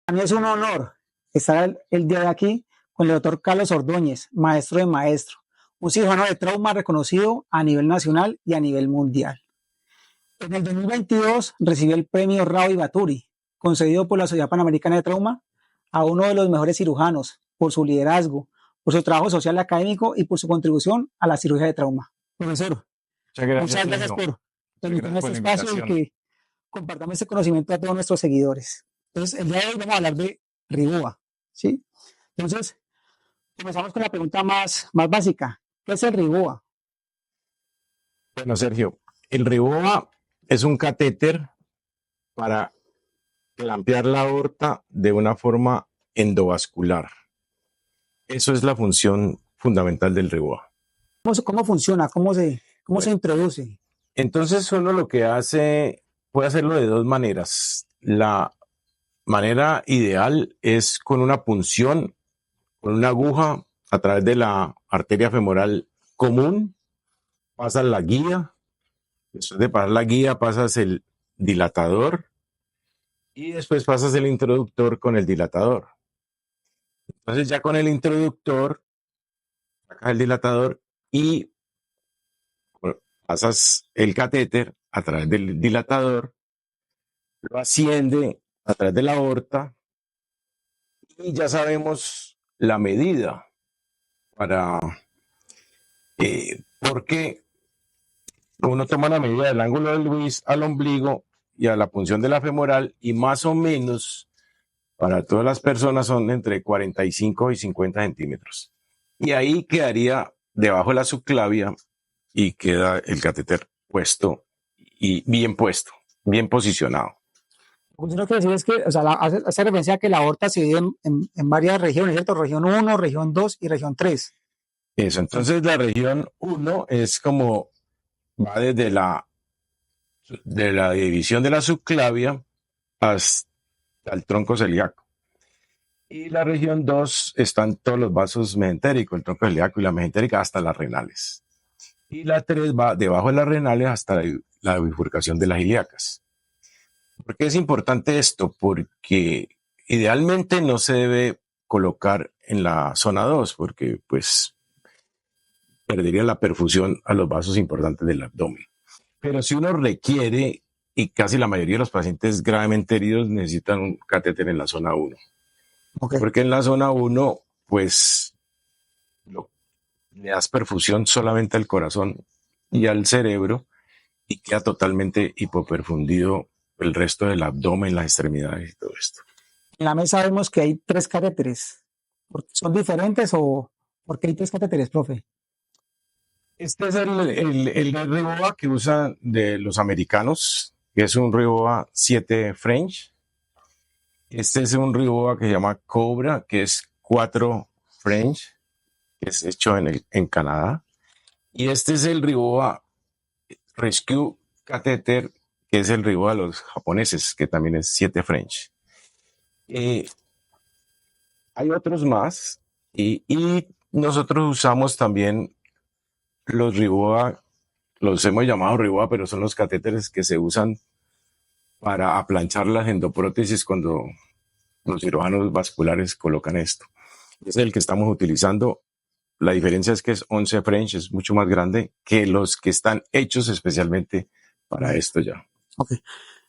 A mí es un honor estar el día de aquí con el doctor Carlos Ordóñez, maestro de maestro, un cirujano de trauma reconocido a nivel nacional y a nivel mundial. En el 2022 recibió el premio Rao y Baturi, concedido por la Sociedad Panamericana de Trauma a uno de los mejores cirujanos por su liderazgo, por su trabajo social académico y por su contribución a la cirugía de trauma. Profesor, muchas gracias por permitirme este espacio y que compartamos este conocimiento a todos nuestros seguidores. Entonces, el día de hoy vamos a hablar de RIBOA, ¿sí? Entonces, comenzamos con la pregunta más básica. ¿Qué es el RIBOA? Bueno, Sergio, el RIBOA es un catéter para clampear la aorta de una forma endovascular. Eso es la función fundamental del RIBOA. ¿Cómo funciona? ¿Cómo se introduce? Entonces uno lo que hace, puede hacerlo de dos maneras. La manera ideal es con una punción, con una aguja a través de la arteria femoral común, pasas la guía, después de pasar la guía pasas el dilatador y después pasas el introductor con el dilatador. Entonces ya con el introductor sacas el dilatador y pasas el catéter a través del dilatador, lo asciende a través de la aorta y ya sabemos la medida para porque uno toma la medida del ángulo de Luis al ombligo y a la punción de la femoral y más o menos para todas las personas son entre 45 y 50 centímetros. Y ahí quedaría debajo de la subclavia y queda el catéter puesto y bien puesto, bien posicionado. Lo que quiero decir es que, o sea, hace referencia a que la aorta se divide en varias regiones, ¿cierto? Región 1, región 2 y región 3. Eso, entonces la región 1 es como va desde de la división de la subclavia hasta el tronco celíaco. Y la región 2 están todos los vasos mesentéricos, el tronco celíaco y la mesentérica hasta las renales. Y la 3 va debajo de las renales hasta la bifurcación de las ilíacas. ¿Por qué es importante esto? Porque idealmente no se debe colocar en la zona 2 porque pues perdería la perfusión a los vasos importantes del abdomen. Pero si uno requiere, y casi la mayoría de los pacientes gravemente heridos necesitan un catéter en la zona 1. Okay. Porque en la zona 1, pues, le das perfusión solamente al corazón y al cerebro y queda totalmente hipoperfundido el resto del abdomen, las extremidades y todo esto. En la mesa vemos que hay 3 catéteres. ¿Son diferentes o por qué hay 3 catéteres, profe? Este es el RIBOA que usan de los americanos, que es un RIBOA 7 French. Este es un RIBOA que se llama Cobra, que es 4 French, que es hecho en Canadá. Y este es el RIBOA Rescue Catheter, que es el RIBOA de los japoneses, que también es 7 French. Hay otros más y nosotros usamos también los RIBOA, los hemos llamado RIBOA, pero son los catéteres que se usan para aplanchar las endoprótesis cuando los cirujanos vasculares colocan esto. Es el que estamos utilizando. La diferencia es que es 11 French, es mucho más grande que los que están hechos especialmente para esto ya. Ok.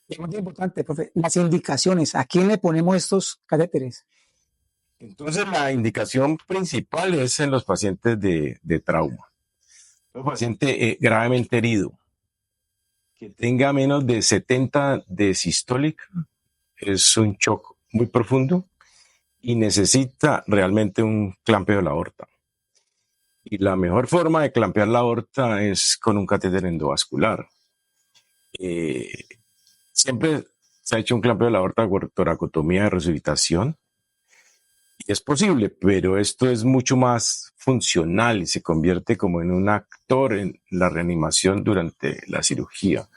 Es muy importante, profe, las indicaciones. ¿A quién le ponemos estos catéteres? Entonces, la indicación principal es en los pacientes de trauma. Un paciente gravemente herido, que tenga menos de 70 de sistólica, es un shock muy profundo y necesita realmente un clampeo de la aorta. Y la mejor forma de clampear la aorta es con un catéter endovascular. Siempre se ha hecho un clampeo de la aorta por toracotomía de resucitación. Y es posible, pero esto es mucho más funcional y se convierte como en un actor en la reanimación durante la cirugía.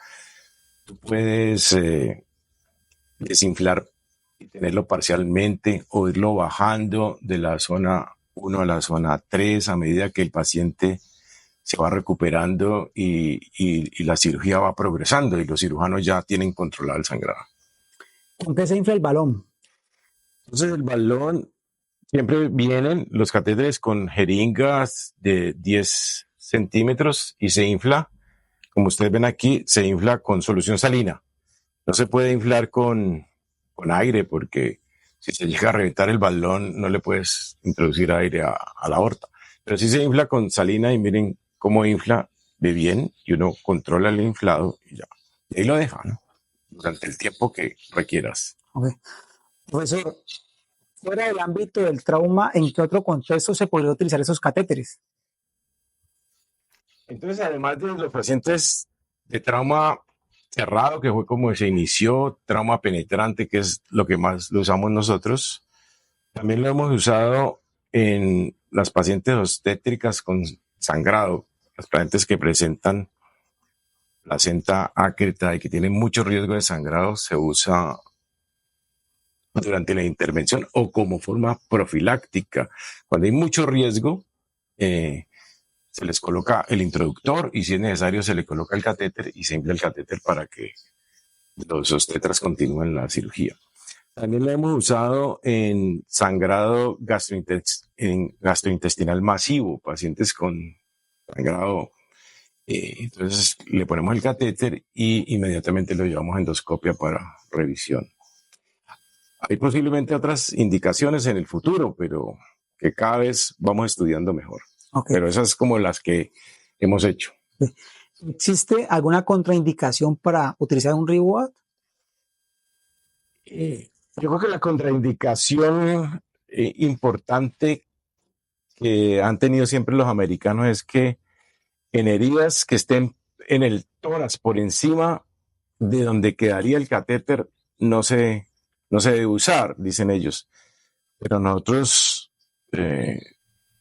Tú puedes desinflar y tenerlo parcialmente o irlo bajando de la zona 1 a la zona 3 a medida que el paciente se va recuperando y la cirugía va progresando y los cirujanos ya tienen controlado el sangrado. ¿Con qué se infla el balón? Entonces el balón, siempre vienen los catéteres con jeringas de 10 centímetros y se infla, como ustedes ven aquí, se infla con solución salina. No se puede inflar con aire porque si se llega a reventar el balón no le puedes introducir aire a la aorta. Pero si se infla con salina y miren cómo infla de bien y uno controla el inflado y ya. Y ahí lo deja, ¿no? Durante el tiempo que requieras. Okay. Profesor, fuera del ámbito del trauma, ¿en qué otro contexto se podría utilizar esos catéteres? Entonces, además de los pacientes de trauma cerrado, que fue como se inició, trauma penetrante, que es lo que más lo usamos nosotros, también lo hemos usado en las pacientes obstétricas con sangrado, las pacientes que presentan placenta ácrita y que tienen mucho riesgo de sangrado, se usa durante la intervención o como forma profiláctica. Cuando hay mucho riesgo, se les coloca el introductor y si es necesario se le coloca el catéter y se infla el catéter para que los obstetras continúen la cirugía. También lo hemos usado en sangrado gastrointestinal masivo, pacientes con sangrado. Entonces le ponemos el catéter y inmediatamente lo llevamos a endoscopia para revisión. Hay posiblemente otras indicaciones en el futuro, pero que cada vez vamos estudiando mejor. Okay. Pero esas como las que hemos hecho. ¿Existe alguna contraindicación para utilizar un RIWOAT? Yo creo que la contraindicación importante que han tenido siempre los americanos es que en heridas que estén en el tórax por encima de donde quedaría el catéter no se debe usar, dicen ellos. Pero nosotros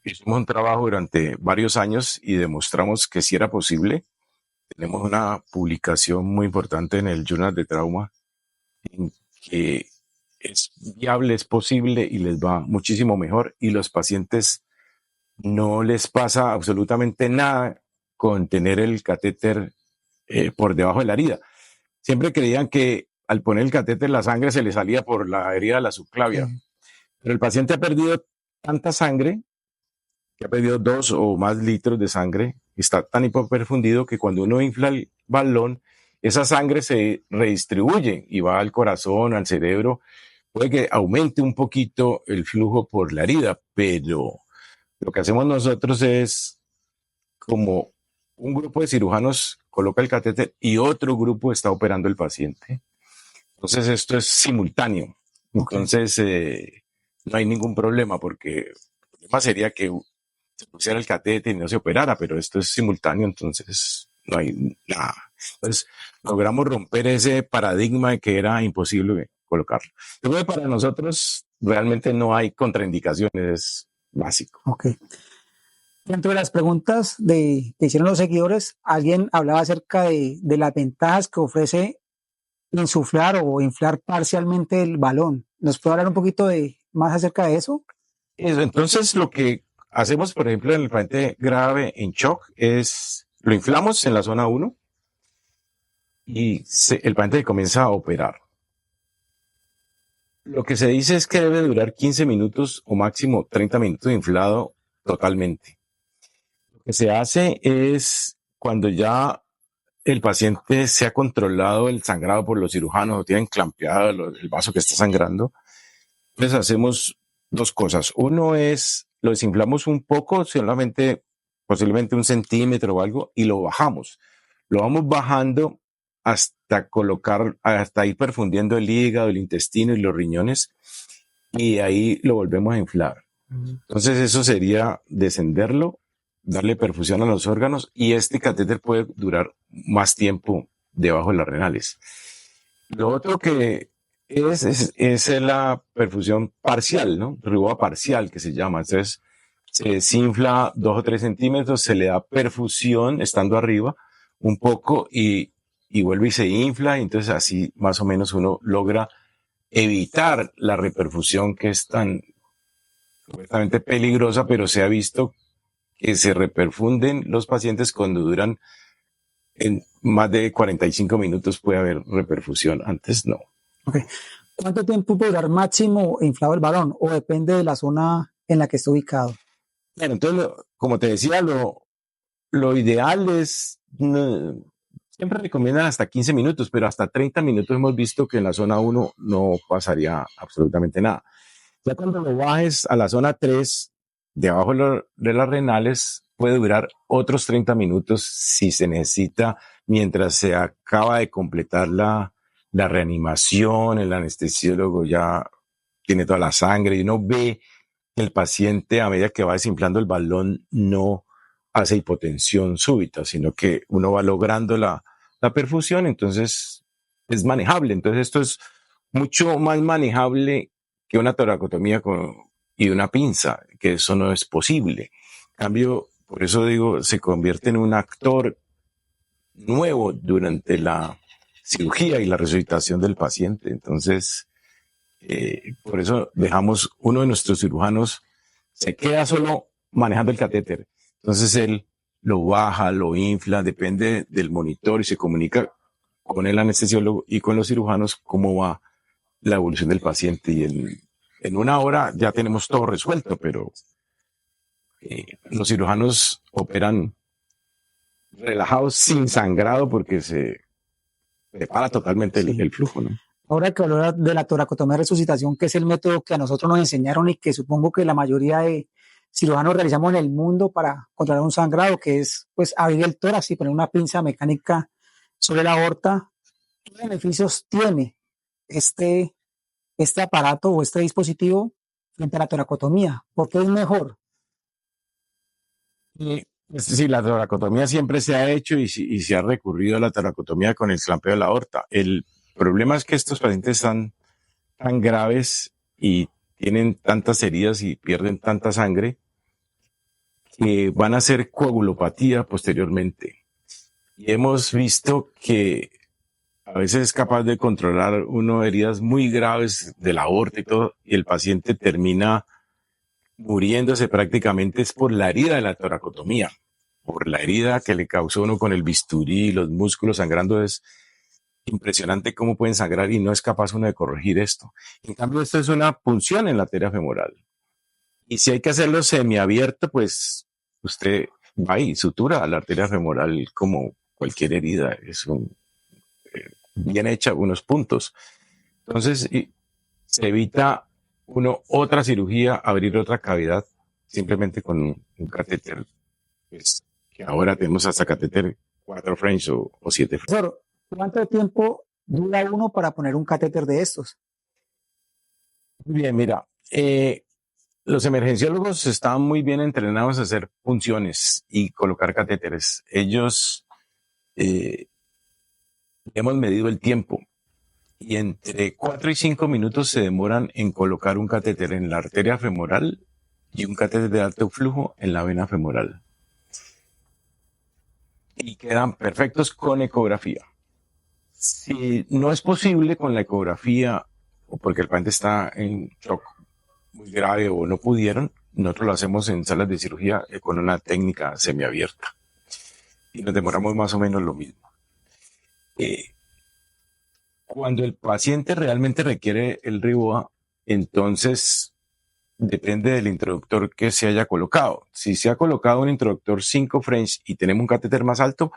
hicimos un trabajo durante varios años y demostramos que sí era posible. Tenemos una publicación muy importante en el Journal de Trauma en que es viable, es posible y les va muchísimo mejor y los pacientes no les pasa absolutamente nada con tener el catéter por debajo de la herida. Siempre creían que al poner el catéter la sangre se le salía por la herida de la subclavia, pero el paciente ha perdido tanta sangre, que ha perdido 2 o más litros de sangre, está tan hipoperfundido que cuando uno infla el balón, esa sangre se redistribuye y va al corazón, al cerebro. Puede que aumente un poquito el flujo por la herida, pero lo que hacemos nosotros es como un grupo de cirujanos coloca el catéter y otro grupo está operando el paciente. Entonces esto es simultáneo. Entonces no hay ningún problema porque el problema sería que se pusiera el catéter y no se operara, pero esto es simultáneo, entonces no hay nada. Entonces logramos romper ese paradigma de que era imposible colocarlo. Entonces para nosotros realmente no hay contraindicaciones, es básico. Okay. Dentro de las preguntas que hicieron los seguidores, alguien hablaba acerca de las ventajas que ofrece insuflar o inflar parcialmente el balón. ¿Nos puede hablar un poquito más acerca de eso? Entonces, lo que hacemos, por ejemplo, en el paciente grave en shock es lo inflamos en la zona 1 y el paciente comienza a operar. Lo que se dice es que debe durar 15 minutos o máximo 30 minutos de inflado totalmente. Lo que se hace es cuando ya el paciente se ha controlado el sangrado por los cirujanos o tienen clampeado el vaso que está sangrando, entonces hacemos 2 cosas. Uno es, lo desinflamos un poco, solamente posiblemente 1 centímetro o algo, y lo bajamos. Lo vamos bajando hasta ir perfundiendo el hígado, el intestino y los riñones, y ahí lo volvemos a inflar. Entonces eso sería descenderlo, darle perfusión a los órganos, y este catéter puede durar más tiempo debajo de las renales. Lo otro que es la perfusión parcial, ¿no? RIWOA parcial, que se llama. Entonces, se desinfla 2 o 3 centímetros, se le da perfusión estando arriba un poco y vuelve y se infla. Y entonces, así más o menos uno logra evitar la reperfusión que es tan completamente peligrosa, pero se ha visto que se reperfunden los pacientes cuando duran en más de 45 minutos puede haber reperfusión, antes no. Okay. ¿Cuánto tiempo puede durar máximo inflado el balón? ¿O depende de la zona en la que esté ubicado? Bueno, entonces, como te decía, lo ideal es, siempre recomiendan hasta 15 minutos, pero hasta 30 minutos hemos visto que en la zona 1 no pasaría absolutamente nada. Ya cuando lo bajes a la zona 3, debajo de las renales, puede durar otros 30 minutos si se necesita, mientras se acaba de completar la reanimación, el anestesiólogo ya tiene toda la sangre y uno ve que el paciente, a medida que va desinflando el balón, no hace hipotensión súbita, sino que uno va logrando la perfusión, entonces es manejable. Entonces esto es mucho más manejable que una toracotomía y una pinza, que eso no es posible. En cambio, por eso digo, se convierte en un actor nuevo durante la cirugía y la resucitación del paciente. Entonces, por eso dejamos uno de nuestros cirujanos, se queda solo manejando el catéter. Entonces él lo baja, lo infla, depende del monitor y se comunica con el anestesiólogo y con los cirujanos cómo va la evolución del paciente. Y en una hora ya tenemos todo resuelto, pero los cirujanos operan relajados, sin sangrado, porque se prepara totalmente Sí. el flujo, ¿no? Ahora que hablo de la toracotomía de resucitación, que es el método que a nosotros nos enseñaron y que supongo que la mayoría de cirujanos realizamos en el mundo para controlar un sangrado, que es pues abrir el tórax y poner una pinza mecánica sobre la aorta. ¿Qué beneficios tiene este, este aparato o este dispositivo frente a la toracotomía? ¿Por qué es mejor? Y, pues, sí, la toracotomía siempre se ha hecho y se ha recurrido a la toracotomía con el clampeo de la aorta. El problema es que estos pacientes están tan graves y tienen tantas heridas y pierden tanta sangre que van a hacer coagulopatía posteriormente. Y hemos visto que a veces es capaz de controlar uno heridas muy graves de la aorta y todo, y el paciente termina muriéndose prácticamente es por la herida de la toracotomía, por la herida que le causó uno con el bisturí, los músculos sangrando. Es impresionante cómo pueden sangrar y no es capaz uno de corregir esto. En cambio, esto es una punción en la arteria femoral. Y si hay que hacerlo semiabierto, pues usted va y sutura a la arteria femoral como cualquier herida. Es bien hecha, unos puntos. Entonces, se evita uno otra cirugía, abrir otra cavidad, simplemente con un catéter. Pues, que ahora tenemos hasta catéter 4 French o 7 French. Profesor, ¿cuánto tiempo dura uno para poner un catéter de estos? Muy bien, mira, los emergenciólogos están muy bien entrenados a hacer punciones y colocar catéteres. Ellos hemos medido el tiempo y entre 4 y 5 minutos se demoran en colocar un catéter en la arteria femoral y un catéter de alto flujo en la vena femoral. Y quedan perfectos con ecografía. Si no es posible con la ecografía, o porque el paciente está en shock muy grave o no pudieron, nosotros lo hacemos en salas de cirugía con una técnica semiabierta. Y nos demoramos más o menos lo mismo. Cuando el paciente realmente requiere el RIBOA, entonces depende del introductor que se haya colocado. Si se ha colocado un introductor 5 French y tenemos un catéter más alto,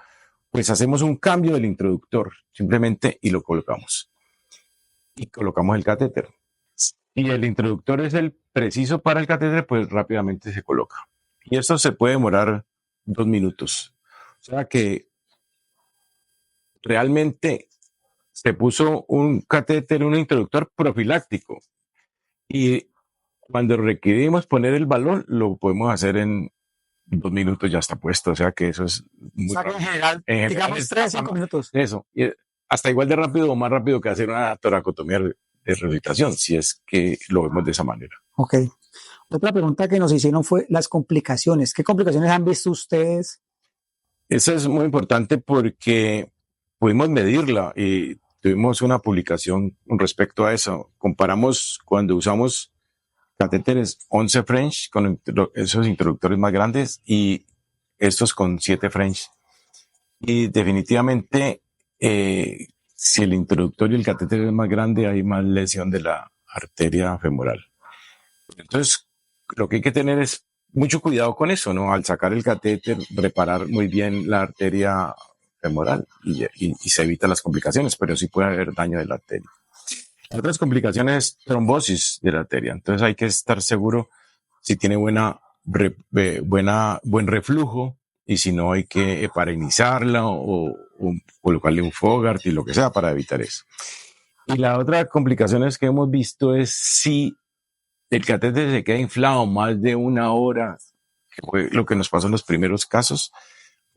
pues hacemos un cambio del introductor simplemente y lo colocamos. Y colocamos el catéter. Si el introductor es el preciso para el catéter, pues rápidamente se coloca. Y esto se puede demorar 2 minutos. O sea que realmente se puso un catéter, un introductor profiláctico. Y cuando requerimos poner el balón, lo podemos hacer en 2 minutos, ya está puesto. O sea que eso es muy rápido. En general, digamos 3 a 5 minutos. Eso. Y hasta igual de rápido o más rápido que hacer una toracotomía de resucitación, si es que lo vemos de esa manera. Ok. Otra pregunta que nos hicieron fue las complicaciones. ¿Qué complicaciones han visto ustedes? Eso es muy importante porque pudimos medirla y tuvimos una publicación con respecto a eso. Comparamos cuando usamos catéteres 11 French con esos introductores más grandes y estos con 7 French. Y definitivamente si el introductor y el catéter es más grande, hay más lesión de la arteria femoral. Entonces, lo que hay que tener es mucho cuidado con eso, ¿no? Al sacar el catéter, reparar muy bien la arteria femoral y se evitan las complicaciones, pero sí puede haber daño de la arteria. Otras complicaciones es trombosis de la arteria. Entonces hay que estar seguro si tiene buen reflujo, y si no hay que heparinizarla o colocarle un Fogart y lo que sea para evitar eso. Y la otra complicación es que hemos visto es si el catéter se queda inflado más de una hora, que fue lo que nos pasó en los primeros casos,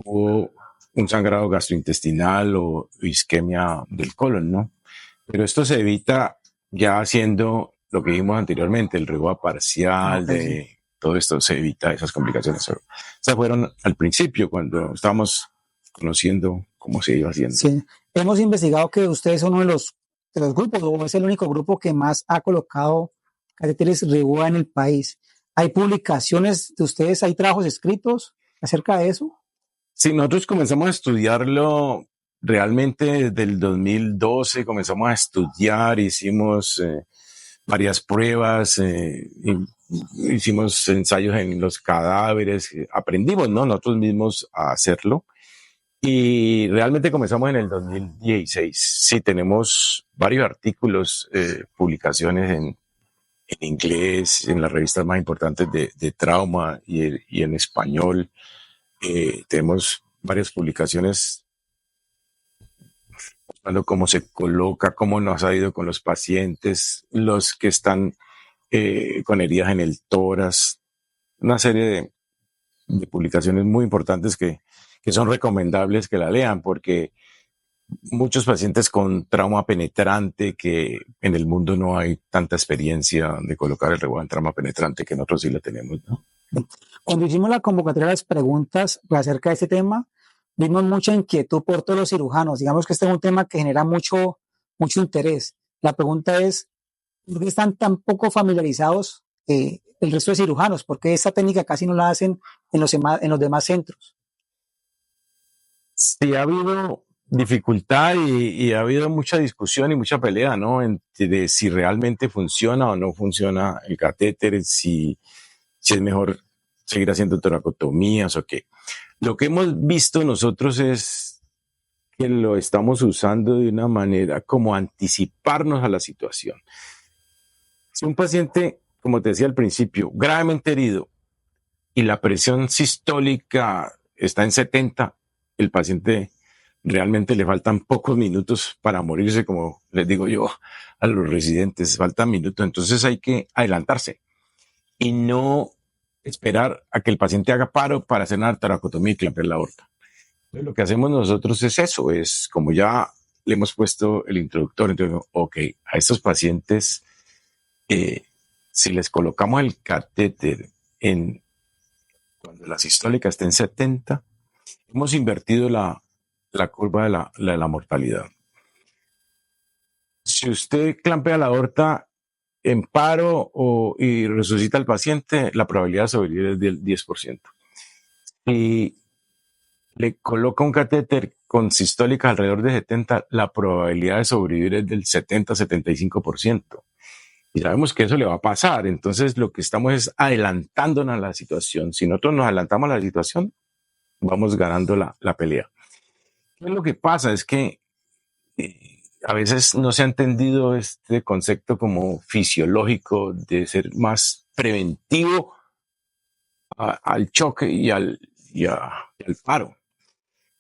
o un sangrado gastrointestinal o isquemia del colon, ¿no? Pero esto se evita ya haciendo lo que vimos anteriormente, el REGOA parcial, Sí. todo esto se evita esas complicaciones. Esas fueron al principio, cuando estábamos conociendo cómo se iba haciendo. Sí, hemos investigado que ustedes son uno de los grupos, o es el único grupo que más ha colocado catéteres REGOA en el país. ¿Hay publicaciones de ustedes, hay trabajos escritos acerca de eso? Sí, nosotros comenzamos a estudiarlo realmente desde el 2012, comenzamos a estudiar, hicimos varias pruebas, hicimos ensayos en los cadáveres, aprendimos, ¿no? Nosotros mismos a hacerlo. Y realmente comenzamos en el 2016. Sí, tenemos varios artículos, publicaciones en inglés, en las revistas más importantes de trauma y en español. Tenemos varias publicaciones mostrando cómo se coloca, cómo nos ha ido con los pacientes, los que están con heridas en el tórax, una serie de publicaciones muy importantes que son recomendables que la lean, porque muchos pacientes con trauma penetrante, que en el mundo no hay tanta experiencia de colocar el REGOA en trauma penetrante, que nosotros sí la tenemos, ¿no? Cuando hicimos la convocatoria de las preguntas acerca de este tema, vimos mucha inquietud por todos los cirujanos. Digamos que este es un tema que genera mucho interés. La pregunta es, ¿por qué están tan poco familiarizados el resto de cirujanos? ¿Por qué esta técnica casi no la hacen en los demás centros? Sí, ha habido dificultad y ha habido mucha discusión y mucha pelea, ¿no? De si realmente funciona o no funciona el catéter, si es mejor seguir haciendo toracotomías o qué. Lo que hemos visto nosotros es que lo estamos usando de una manera como anticiparnos a la situación. Si un paciente, como te decía al principio, gravemente herido y la presión sistólica está en 70, el paciente realmente le faltan pocos minutos para morirse, como les digo yo a los residentes, faltan minutos. Entonces hay que adelantarse y no esperar a que el paciente haga paro para hacer una toracotomía y clampear la aorta. Entonces, lo que hacemos nosotros es eso, es como ya le hemos puesto el introductor, entonces, ok, a estos pacientes, si les colocamos el catéter cuando la sistólica está en 70, hemos invertido la curva de la mortalidad. Si usted clampea la aorta en paro y resucita al paciente, la probabilidad de sobrevivir es del 10%. Si le coloca un catéter con sistólica alrededor de 70, la probabilidad de sobrevivir es del 70-75%. Y sabemos que eso le va a pasar. Entonces lo que estamos es adelantándonos a la situación. Si nosotros nos adelantamos a la situación, vamos ganando la pelea. Lo que pasa es que a veces no se ha entendido este concepto como fisiológico de ser más preventivo al choque y al paro.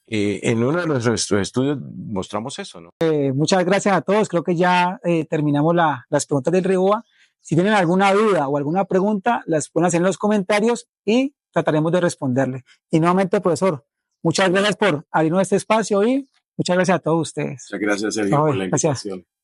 En uno de nuestros estudios mostramos eso, ¿no? Muchas gracias a todos. Creo que ya terminamos las preguntas del REGOA. Si tienen alguna duda o alguna pregunta, las pueden hacer en los comentarios y trataremos de responderle. Y nuevamente, profesor, muchas gracias por abrirnos este espacio y muchas gracias a todos ustedes. Muchas gracias, Sergio, por la invitación. Gracias.